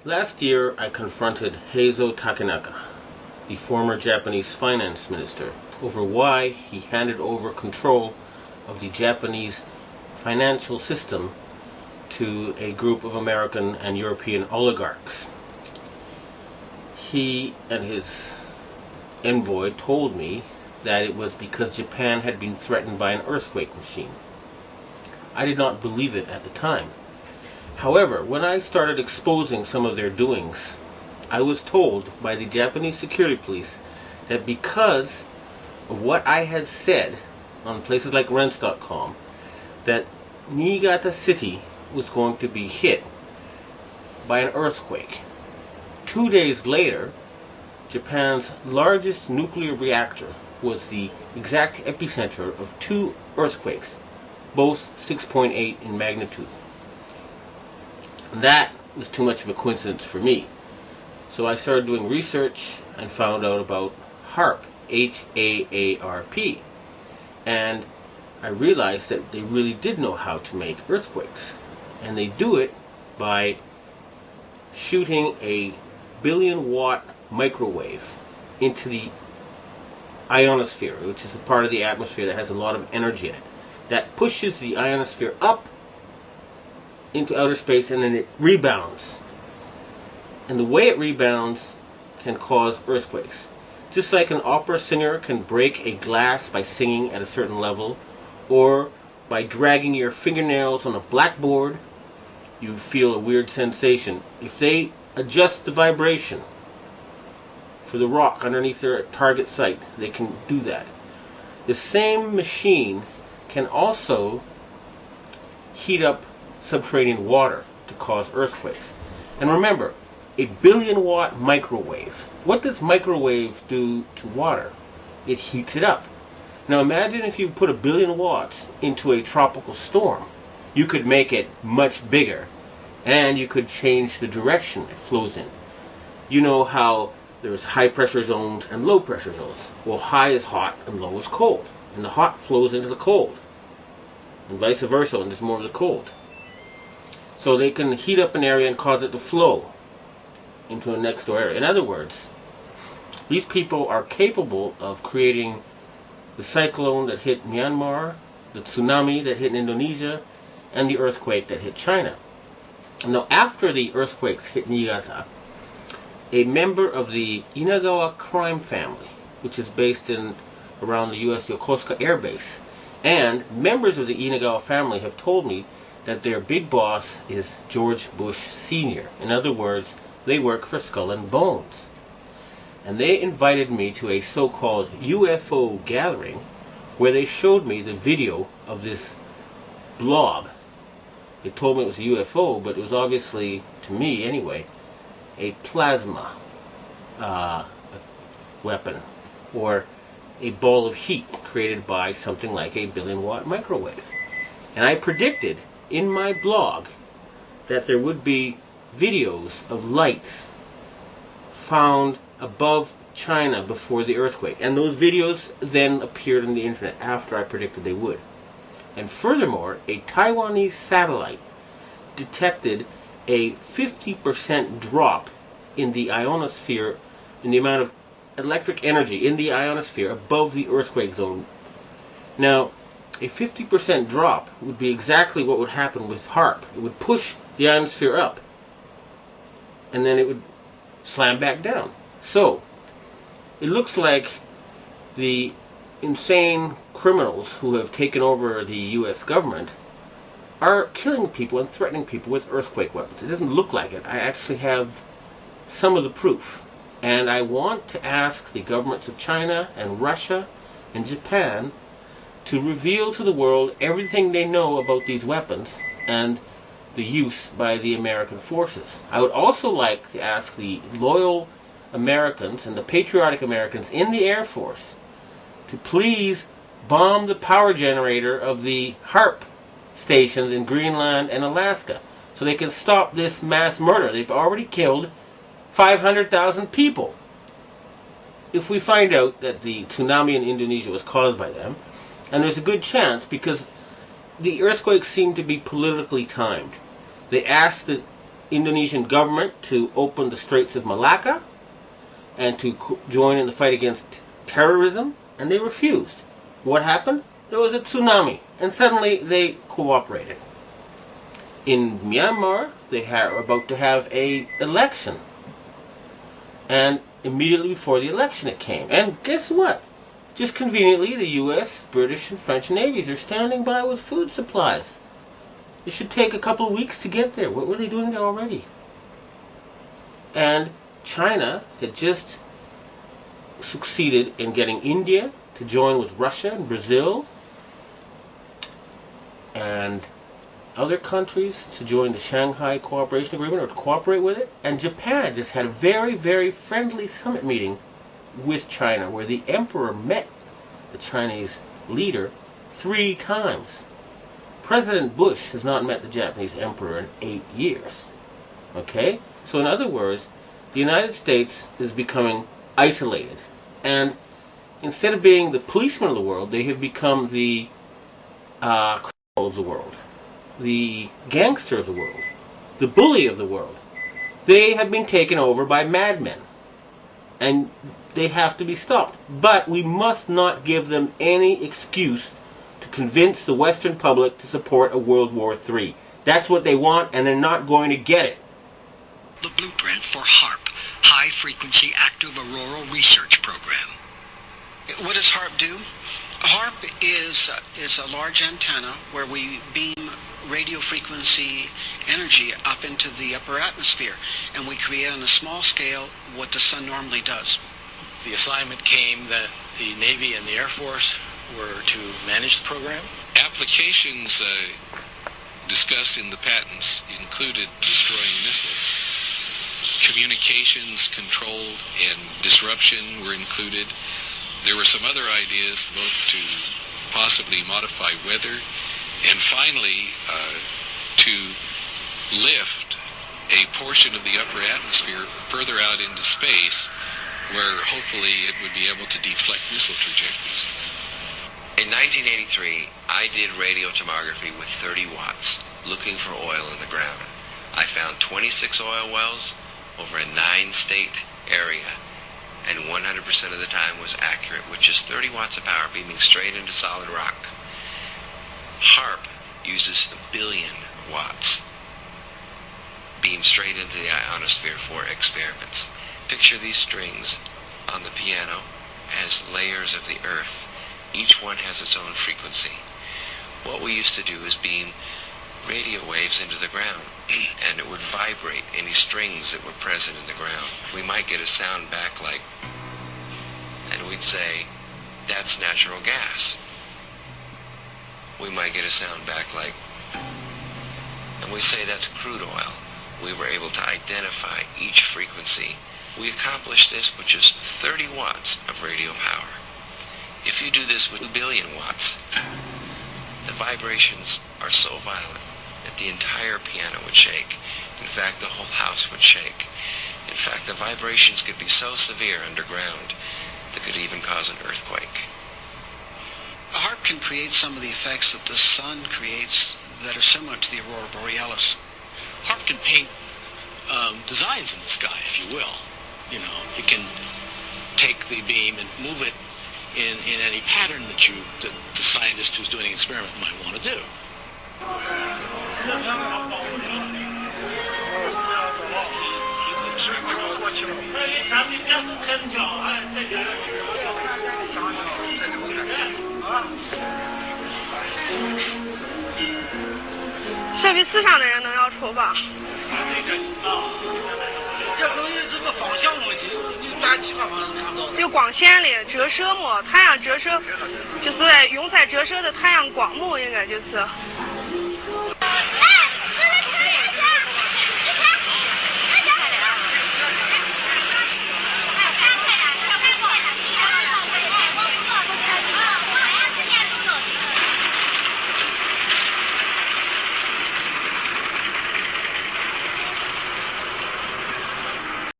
Last year, I confronted Heizo Takenaka, the former Japanese finance minister, over why he handed over control of the Japanese financial system to a group of American and European oligarchs. He and his envoy told me that it was because Japan had been threatened by an earthquake machine. I did not believe it at the time. However, when I started exposing some of their doings, I was told by the Japanese security police that because of what I had said on places like rents.com, that Niigata City was going to be hit by an earthquake. 2 days later, Japan's largest nuclear reactor was the exact epicenter of 2 earthquakes, both 6.8 in magnitude. That was too much of a coincidence for me. So I started doing research and found out about HAARP, H-A-A-R-P. And I realized that they really did know how to make earthquakes. And they do it by shooting a 1 billion watt microwave into the ionosphere, which is the part of the atmosphere that has a lot of energy in it. That pushes the ionosphere up into outer space, and then it rebounds. And the way it rebounds can cause earthquakes. Just like an opera singer can break a glass by singing at a certain level, or by dragging your fingernails on a blackboard, you feel a weird sensation. If they adjust the vibration for the rock underneath their target site, they can do that. The same machine can also heat up subterranean water to cause earthquakes. And remember, a 1 billion watt microwave. What does microwave do to water? It heats it up. Now imagine if you put 1 billion watts into a tropical storm. You could make it much bigger, and you could change the direction it flows in. You know how there's high pressure zones and low pressure zones. Well, high is hot and low is cold. And the hot flows into the cold. And vice versa, and there's more of the cold. So they can heat up an area and cause it to flow into a next door area. In other words, these people are capable of creating the cyclone that hit Myanmar, the tsunami that hit Indonesia, and the earthquake that hit China. Now, after the earthquakes hit Niigata, a member of the Inagawa crime family, which is based in around the U.S. Yokosuka Air Base, and members of the Inagawa family have told me that their big boss is George Bush Sr. In other words, they work for Skull and Bones. And they invited me to a so-called UFO gathering where they showed me the video of this blob. They told me it was a UFO, but it was obviously, to me anyway, a plasma weapon, or a ball of heat created by something like a 1 billion watt microwave. And I predicted in my blog that there would be videos of lights found above China before the earthquake. And those videos then appeared on the internet after I predicted they would. And furthermore, a Taiwanese satellite detected a 50% drop in the ionosphere, in the amount of electric energy in the ionosphere above the earthquake zone. Now, a 50% drop would be exactly what would happen with HAARP. It would push the ionosphere up, and then it would slam back down. So, it looks like the insane criminals who have taken over the U.S. government are killing people and threatening people with earthquake weapons. It doesn't look like it. I actually have some of the proof. And I want to ask the governments of China and Russia and Japan to reveal to the world everything they know about these weapons and the use by the American forces. I would also like to ask the loyal Americans and the patriotic Americans in the Air Force to please bomb the power generator of the HAARP stations in Greenland and Alaska so they can stop this mass murder. They've already killed 500,000 people. If we find out that the tsunami in Indonesia was caused by them, and there's a good chance because the earthquakes seem to be politically timed. They asked the Indonesian government to open the Straits of Malacca and to join in the fight against terrorism, and they refused. What happened? There was a tsunami, and suddenly they cooperated. In Myanmar, they were about to have an election, and immediately before the election it came. And guess what? Just conveniently, the U.S., British, and French navies are standing by with food supplies. It should take a couple of weeks to get there. What were they doing there already? And China had just succeeded in getting India to join with Russia and Brazil and other countries to join the Shanghai Cooperation Agreement or to cooperate with it. And Japan just had a very, very friendly summit meeting with China where the emperor met the Chinese leader 3 times. President Bush has not met the Japanese emperor in 8 years. Okay? So in other words, the United States is becoming isolated. And instead of being the policeman of the world, they have become the criminal of the world, the gangster of the world, the bully of the world. They have been taken over by madmen. And they have to be stopped. But we must not give them any excuse to convince the Western public to support a World War III. That's what they want, and they're not going to get it. The blueprint for HARP, High Frequency Active Auroral Research Program. What does HARP do? HARP is a large antenna where we beam radio frequency energy up into the upper atmosphere, and we create on a small scale what the sun normally does. The assignment came that the Navy and the Air Force were to manage the program. Applications discussed in the patents included destroying missiles. Communications control and disruption were included. There were some other ideas both to possibly modify weather and finally to lift a portion of the upper atmosphere further out into space where hopefully it would be able to deflect missile trajectories. In 1983, I did radio tomography with 30 watts, looking for oil in the ground. I found 26 oil wells over a 9-state area, and 100% of the time was accurate, which is 30 watts of power beaming straight into solid rock. HARP uses 1 billion watts, beamed straight into the ionosphere for experiments. Picture these strings on the piano as layers of the earth. Each one has its own frequency. What we used to do is beam radio waves into the ground, and it would vibrate any strings that were present in the ground. We might get a sound back like, and we'd say, that's natural gas. We might get a sound back like, and we say that's crude oil. We were able to identify each frequency. We accomplished this with just 30 watts of radio power. If you do this with 1 billion watts, the vibrations are so violent that the entire piano would shake. In fact, the whole house would shake. In fact, the vibrations could be so severe underground that could even cause an earthquake. HARP can create some of the effects that the sun creates that are similar to the aurora borealis. HARP can paint designs in the sky, if you will. You know, it can take the beam and move it in any pattern that the scientist who's doing an experiment might want to do.设备思想的人能要抽吧？这东西是个方向问题，你打其他方向看不到。有光线的折射嘛，太阳折射就是用在折射的太阳光幕，应该就是。